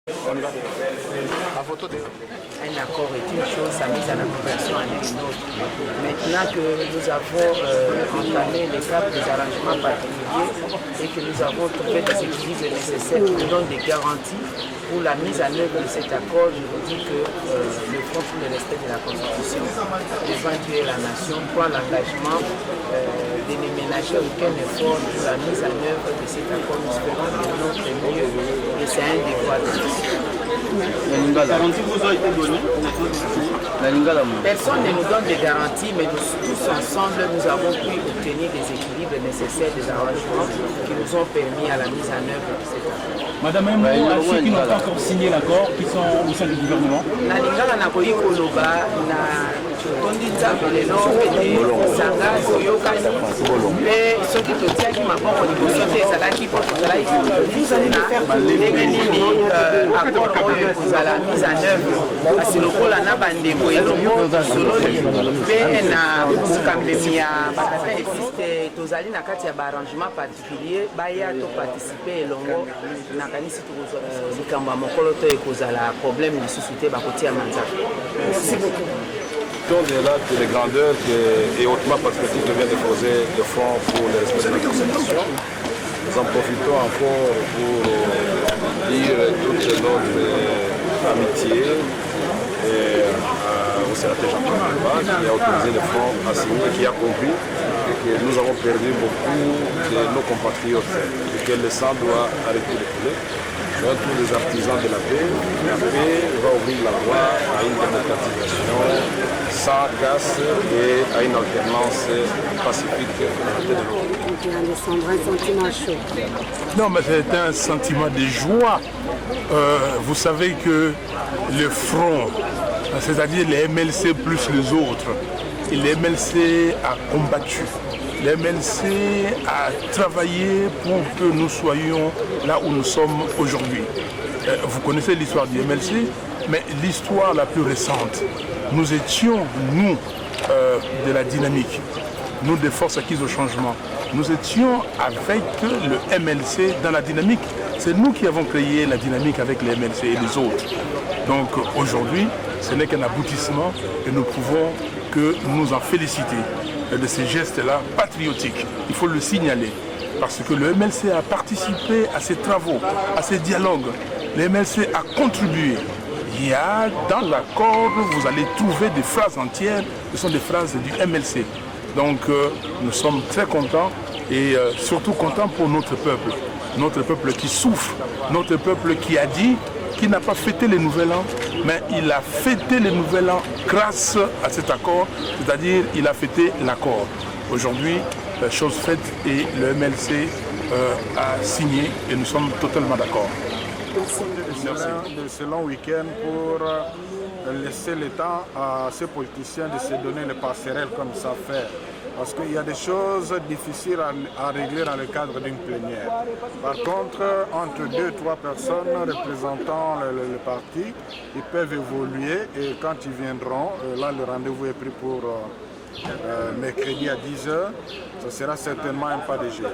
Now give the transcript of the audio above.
On y va. La photo de... Un accord est une chose, sa mise en application en est une autre. Maintenant que nous avons entamé l'étape des arrangements particuliers et que nous avons trouvé des équilibres nécessaires qui nous donnent des garanties pour la mise en œuvre de cet accord, je vous dis que le Front pour le respect de la Constitution, devant Dieu et la nation, prend l'engagement de ne ménager aucun effort pour la mise en œuvre de cet accord. Nous ferons de notre mieux et c'est un devoir de La garantie vous a été donnée? Personne ne nous donne des garanties, mais nous, tous ensemble, nous avons pu obtenir des équilibres nécessaires, des arrangements qui nous ont permis à la mise en œuvre de cet accord. Madame, un mot à ceux qui n'ont pas encore signé l'accord, qui sont au sein du gouvernement. Nalingala na koyi koloba na tondi nzambe lelo ete sanga soyokani mpe soki totiaki maboko liboso te ezalaki mpo tozalaki na ndenge nini accord oyo ekozala mise en œuvre kasi lokola na bandeko elongo tosololi mpe na kambemi ya batata existe tozali na kati ya baarrangement particulier baya toparticipe elongo nakanisi likambo ya mokolo to ekozala problème lisusu te bakotia manzaka. Merci beaucoup. Des lacs de grandeur et hautement patriotique que vient de poser le Front pour le respect de la Constitution. Nous en profitons encore pour dire toute notre amitié au sénateur Jean-Pierre Bemba qui a autorisé le Front à signer, qui a compris que nous avons perdu beaucoup de nos compatriotes et que le sang doit arrêter de couler. Tous les artisans de la paix va ouvrir la voie à une démocratisation sans casse et à une alternance pacifique. Un sentiment chaud. Non, mais c'est un sentiment de joie. Vous savez que le front, c'est-à-dire les MLC plus les autres, et les MLC a combattu. Le MLC a travaillé pour que nous soyons là où nous sommes aujourd'hui. Vous connaissez l'histoire du MLC, mais l'histoire la plus récente, nous étions, nous, de la dynamique, nous des forces acquises au changement. Nous étions avec le MLC dans la dynamique. C'est nous qui avons créé la dynamique avec les MLC et les autres. Donc aujourd'hui, ce n'est qu'un aboutissement et nous pouvons que nous en féliciter de ces gestes-là patriotiques. Il faut le signaler parce que le MLC a participé à ces travaux, à ces dialogues. Le MLC a contribué. Il y a dans l'accord, vous allez trouver des phrases entières, ce sont des phrases du MLC. Donc nous sommes très contents et surtout contents pour notre peuple qui souffre, notre peuple qui a dit qu'il n'a pas fêté le Nouvel An, mais il a fêté le Nouvel An grâce à cet accord, c'est-à-dire il a fêté l'accord. Aujourd'hui, chose faite et le MLC a signé et nous sommes totalement d'accord. Merci de ce long week-end pour laisser le temps à ces politiciens de se donner les passerelles comme ça fait. Parce qu'il y a des choses difficiles à régler dans le cadre d'une plénière. Par contre, entre 2 ou 3 personnes représentant le parti, ils peuvent évoluer et quand ils viendront, là le rendez-vous est pris pour mercredi à 10 h, ce sera certainement un pas de géant.